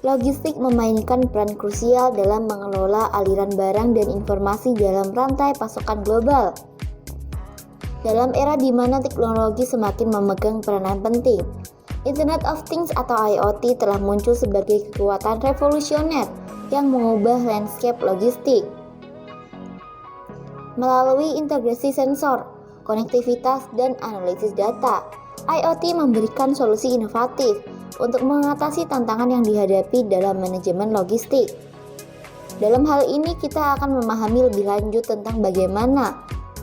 Logistik memainkan peran krusial dalam mengelola aliran barang dan informasi dalam rantai pasokan global. Dalam era di mana teknologi semakin memegang peranan penting, Internet of Things atau IoT telah muncul sebagai kekuatan revolusioner yang mengubah landscape logistik. Melalui integrasi sensor, konektivitas, dan analisis data, IoT memberikan solusi inovatif untuk mengatasi tantangan yang dihadapi dalam manajemen logistik. Dalam hal ini, kita akan memahami lebih lanjut tentang bagaimana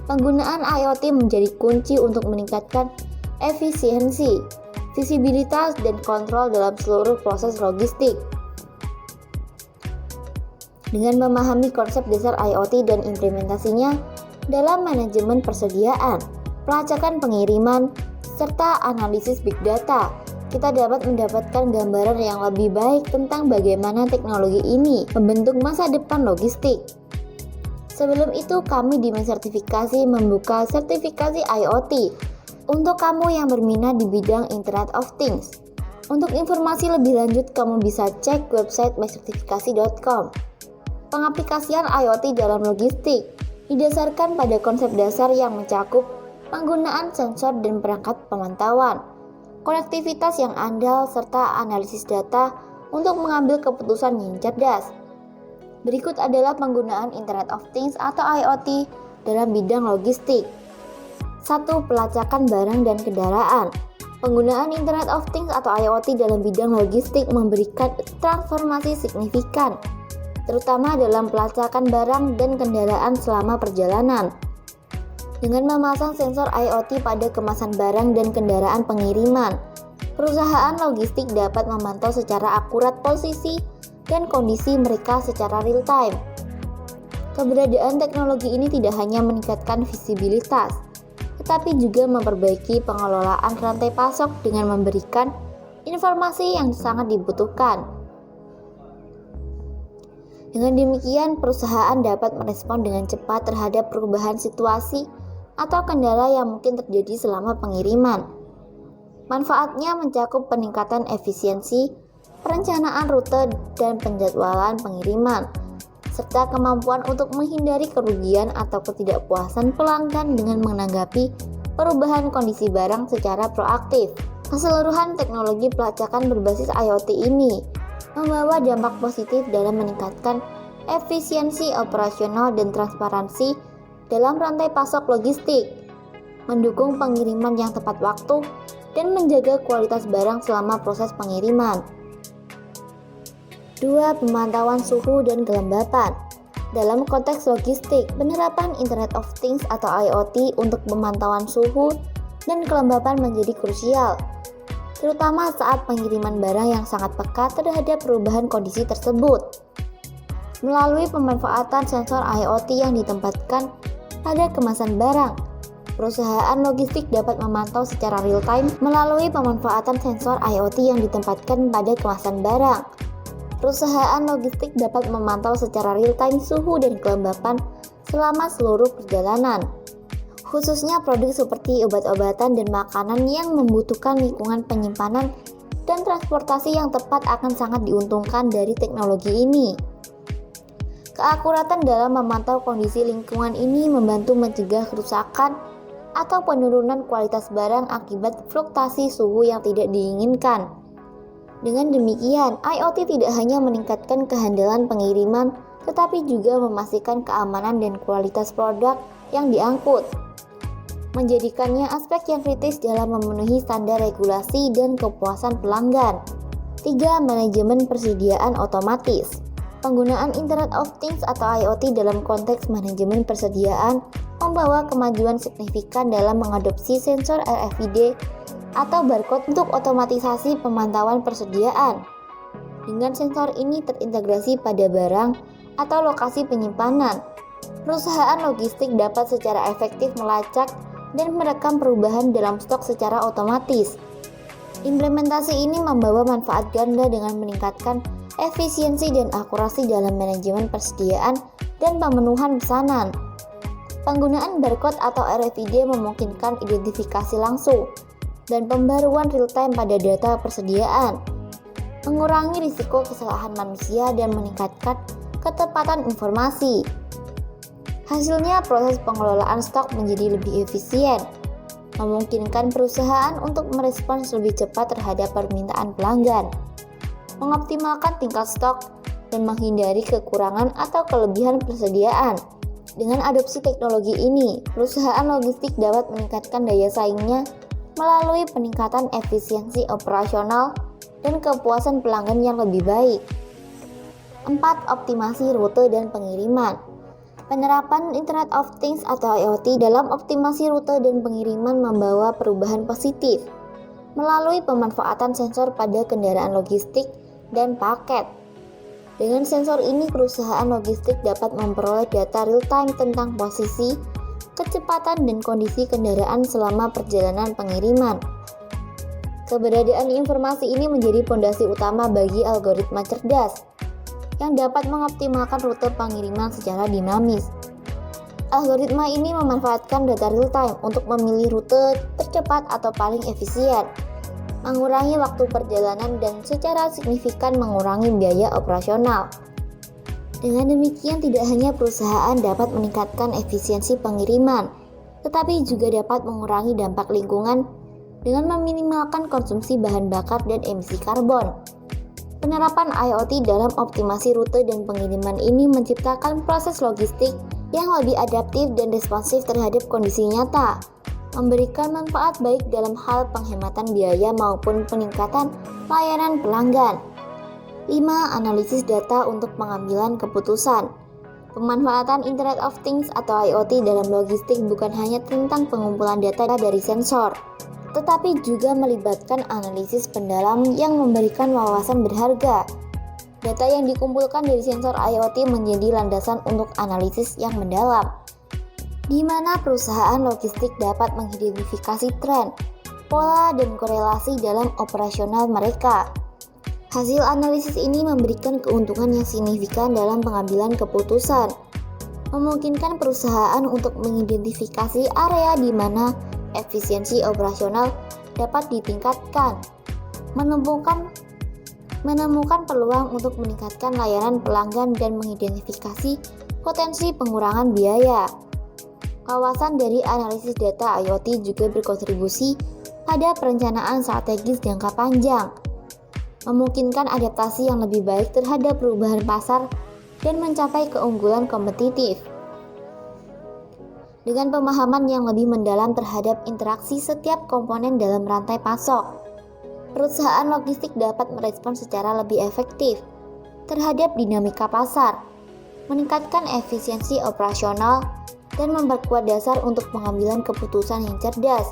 penggunaan IoT menjadi kunci untuk meningkatkan efisiensi, visibilitas, dan kontrol dalam seluruh proses logistik. Dengan memahami konsep dasar IoT dan implementasinya dalam manajemen persediaan, pelacakan pengiriman, serta analisis big data, kita dapat mendapatkan gambaran yang lebih baik tentang bagaimana teknologi ini membentuk masa depan logistik. Sebelum itu, kami di Sertifikasi membuka sertifikasi IoT untuk kamu yang berminat di bidang Internet of Things. Untuk informasi lebih lanjut, kamu bisa cek website mysertifikasi.com. Pengaplikasian IoT dalam logistik didasarkan pada konsep dasar yang mencakup penggunaan sensor dan perangkat pemantauan, konektivitas yang andal, serta analisis data untuk mengambil keputusan yang cerdas. Berikut adalah penggunaan Internet of Things atau IoT dalam bidang logistik. 1. Pelacakan barang dan kendaraan. Penggunaan Internet of Things atau IoT dalam bidang logistik memberikan transformasi signifikan, terutama dalam pelacakan barang dan kendaraan selama perjalanan. Dengan memasang sensor IoT pada kemasan barang dan kendaraan pengiriman, perusahaan logistik dapat memantau secara akurat posisi dan kondisi mereka secara real time. Keberadaan teknologi ini tidak hanya meningkatkan visibilitas, tetapi juga memperbaiki pengelolaan rantai pasok dengan memberikan informasi yang sangat dibutuhkan. Dengan demikian, perusahaan dapat merespon dengan cepat terhadap perubahan situasi atau kendala yang mungkin terjadi selama pengiriman. Manfaatnya mencakup peningkatan efisiensi, perencanaan rute dan penjadwalan pengiriman, serta kemampuan untuk menghindari kerugian atau ketidakpuasan pelanggan dengan menanggapi perubahan kondisi barang secara proaktif. Keseluruhan teknologi pelacakan berbasis IoT ini membawa dampak positif dalam meningkatkan efisiensi operasional dan transparansi dalam rantai pasok logistik, mendukung pengiriman yang tepat waktu, dan menjaga kualitas barang selama proses pengiriman. 2. Pemantauan suhu dan kelembapan. Dalam konteks logistik, penerapan Internet of Things atau IoT untuk pemantauan suhu dan kelembapan menjadi krusial, terutama saat pengiriman barang yang sangat peka terhadap perubahan kondisi tersebut. Melalui pemanfaatan sensor IoT yang ditempatkan pada kemasan barang, perusahaan logistik dapat memantau secara real time melalui pemanfaatan sensor IoT yang ditempatkan pada kemasan barang. Perusahaan logistik dapat memantau secara real time suhu dan kelembapan selama seluruh perjalanan, khususnya produk seperti obat-obatan dan makanan yang membutuhkan lingkungan penyimpanan dan transportasi yang tepat akan sangat diuntungkan dari teknologi ini. Keakuratan dalam memantau kondisi lingkungan ini membantu mencegah kerusakan atau penurunan kualitas barang akibat fluktuasi suhu yang tidak diinginkan. Dengan demikian, IoT tidak hanya meningkatkan kehandalan pengiriman, tetapi juga memastikan keamanan dan kualitas produk yang diangkut, menjadikannya aspek yang kritis dalam memenuhi standar regulasi dan kepuasan pelanggan. 3. Manajemen persediaan otomatis. Penggunaan Internet of Things atau IoT dalam konteks manajemen persediaan membawa kemajuan signifikan dalam mengadopsi sensor RFID atau barcode untuk otomatisasi pemantauan persediaan. Dengan sensor ini terintegrasi pada barang atau lokasi penyimpanan, perusahaan logistik dapat secara efektif melacak dan merekam perubahan dalam stok secara otomatis. Implementasi ini membawa manfaat ganda dengan meningkatkan efisiensi dan akurasi dalam manajemen persediaan dan pemenuhan pesanan. Penggunaan barcode atau RFID memungkinkan identifikasi langsung dan pembaruan real-time pada data persediaan. mengurangi risiko kesalahan manusia dan meningkatkan ketepatan informasi. Hasilnya, proses pengelolaan stok menjadi lebih efisien, memungkinkan perusahaan untuk merespons lebih cepat terhadap permintaan pelanggan, mengoptimalkan tingkat stok, dan menghindari kekurangan atau kelebihan persediaan. Dengan adopsi teknologi ini, perusahaan logistik dapat meningkatkan daya saingnya melalui peningkatan efisiensi operasional dan kepuasan pelanggan yang lebih baik. 4. Optimasi rute dan pengiriman. Penerapan Internet of Things atau IoT dalam optimasi rute dan pengiriman membawa perubahan positif melalui pemanfaatan sensor pada kendaraan logistik dan paket. Dengan sensor ini, perusahaan logistik dapat memperoleh data real-time tentang posisi, kecepatan, dan kondisi kendaraan selama perjalanan pengiriman. Keberadaan informasi ini menjadi fondasi utama bagi algoritma cerdas yang dapat mengoptimalkan rute pengiriman secara dinamis. Algoritma ini memanfaatkan data real-time untuk memilih rute tercepat atau paling efisien, mengurangi waktu perjalanan, dan secara signifikan mengurangi biaya operasional. Dengan demikian, tidak hanya perusahaan dapat meningkatkan efisiensi pengiriman, tetapi juga dapat mengurangi dampak lingkungan dengan meminimalkan konsumsi bahan bakar dan emisi karbon. Penerapan IoT dalam optimasi rute dan pengiriman ini menciptakan proses logistik yang lebih adaptif dan responsif terhadap kondisi nyata, memberikan manfaat baik dalam hal penghematan biaya maupun peningkatan layanan pelanggan. 5. Analisis data untuk pengambilan keputusan. Pemanfaatan Internet of Things atau IoT dalam logistik bukan hanya tentang pengumpulan data dari sensor, tetapi juga melibatkan analisis pendalam yang memberikan wawasan berharga. Data yang dikumpulkan dari sensor IoT menjadi landasan untuk analisis yang mendalam, di mana perusahaan logistik dapat mengidentifikasi tren, pola, dan korelasi dalam operasional mereka. Hasil analisis ini memberikan keuntungan yang signifikan dalam pengambilan keputusan, memungkinkan perusahaan untuk mengidentifikasi area di mana efisiensi operasional dapat ditingkatkan, menemukan peluang untuk meningkatkan layanan pelanggan, dan mengidentifikasi potensi pengurangan biaya. Kawasan dari analisis data IoT juga berkontribusi pada perencanaan strategis jangka panjang, memungkinkan adaptasi yang lebih baik terhadap perubahan pasar dan mencapai keunggulan kompetitif. Dengan pemahaman yang lebih mendalam terhadap interaksi setiap komponen dalam rantai pasok, perusahaan logistik dapat merespons secara lebih efektif terhadap dinamika pasar, meningkatkan efisiensi operasional, dan memperkuat dasar untuk pengambilan keputusan yang cerdas,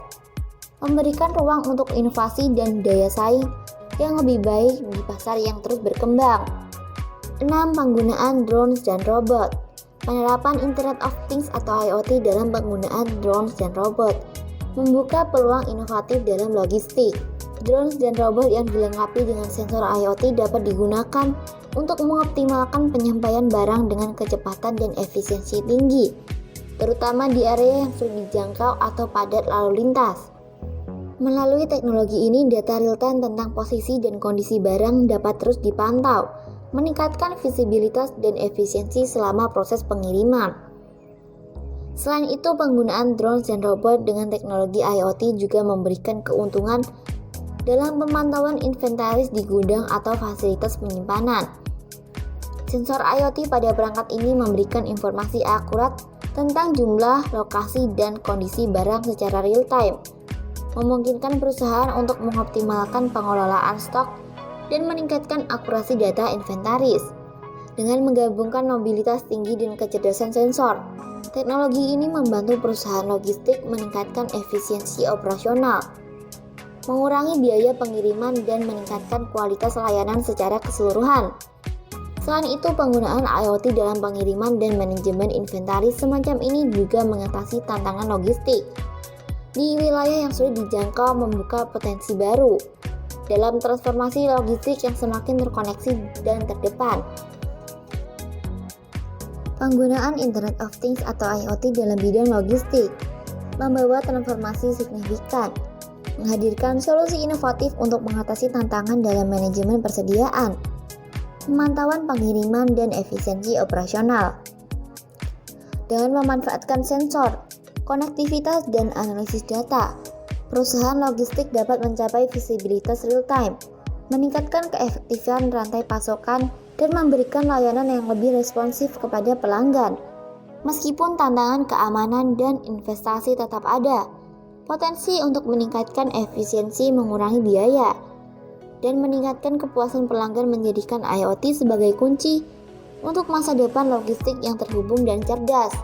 memberikan ruang untuk inovasi dan daya saing yang lebih baik di pasar yang terus berkembang. 6. Penggunaan drones dan robot. Penerapan Internet of Things atau IoT dalam penggunaan drones dan robot membuka peluang inovatif dalam logistik. Drones dan robot yang dilengkapi dengan sensor IoT dapat digunakan untuk mengoptimalkan penyampaian barang dengan kecepatan dan efisiensi tinggi, terutama di area yang sulit dijangkau atau padat lalu lintas. Melalui teknologi ini, data real-time tentang posisi dan kondisi barang dapat terus dipantau, meningkatkan visibilitas dan efisiensi selama proses pengiriman. Selain itu, penggunaan drones dan robot dengan teknologi IoT juga memberikan keuntungan dalam pemantauan inventaris di gudang atau fasilitas penyimpanan. Sensor IoT pada perangkat ini memberikan informasi akurat tentang jumlah, lokasi, dan kondisi barang secara real-time, memungkinkan perusahaan untuk mengoptimalkan pengelolaan stok dan meningkatkan akurasi data inventaris. Dengan menggabungkan mobilitas tinggi dan kecerdasan sensor, teknologi ini membantu perusahaan logistik meningkatkan efisiensi operasional, mengurangi biaya pengiriman, dan meningkatkan kualitas layanan secara keseluruhan. Selain itu, penggunaan IoT dalam pengiriman dan manajemen inventaris semacam ini juga mengatasi tantangan logistik di wilayah yang sulit dijangkau, membuka potensi baru dalam transformasi logistik yang semakin terkoneksi dan terdepan. Penggunaan Internet of Things atau IoT dalam bidang logistik membawa transformasi signifikan. menghadirkan solusi inovatif untuk mengatasi tantangan dalam manajemen persediaan, pemantauan pengiriman, dan efisiensi operasional. Dengan memanfaatkan sensor, konektivitas, dan analisis data, perusahaan logistik dapat mencapai visibilitas real-time, meningkatkan keefektifan rantai pasokan, dan memberikan layanan yang lebih responsif kepada pelanggan. Meskipun tantangan keamanan dan investasi tetap ada, potensi untuk meningkatkan efisiensi, mengurangi biaya, dan meningkatkan kepuasan pelanggan menjadikan IoT sebagai kunci untuk masa depan logistik yang terhubung dan cerdas.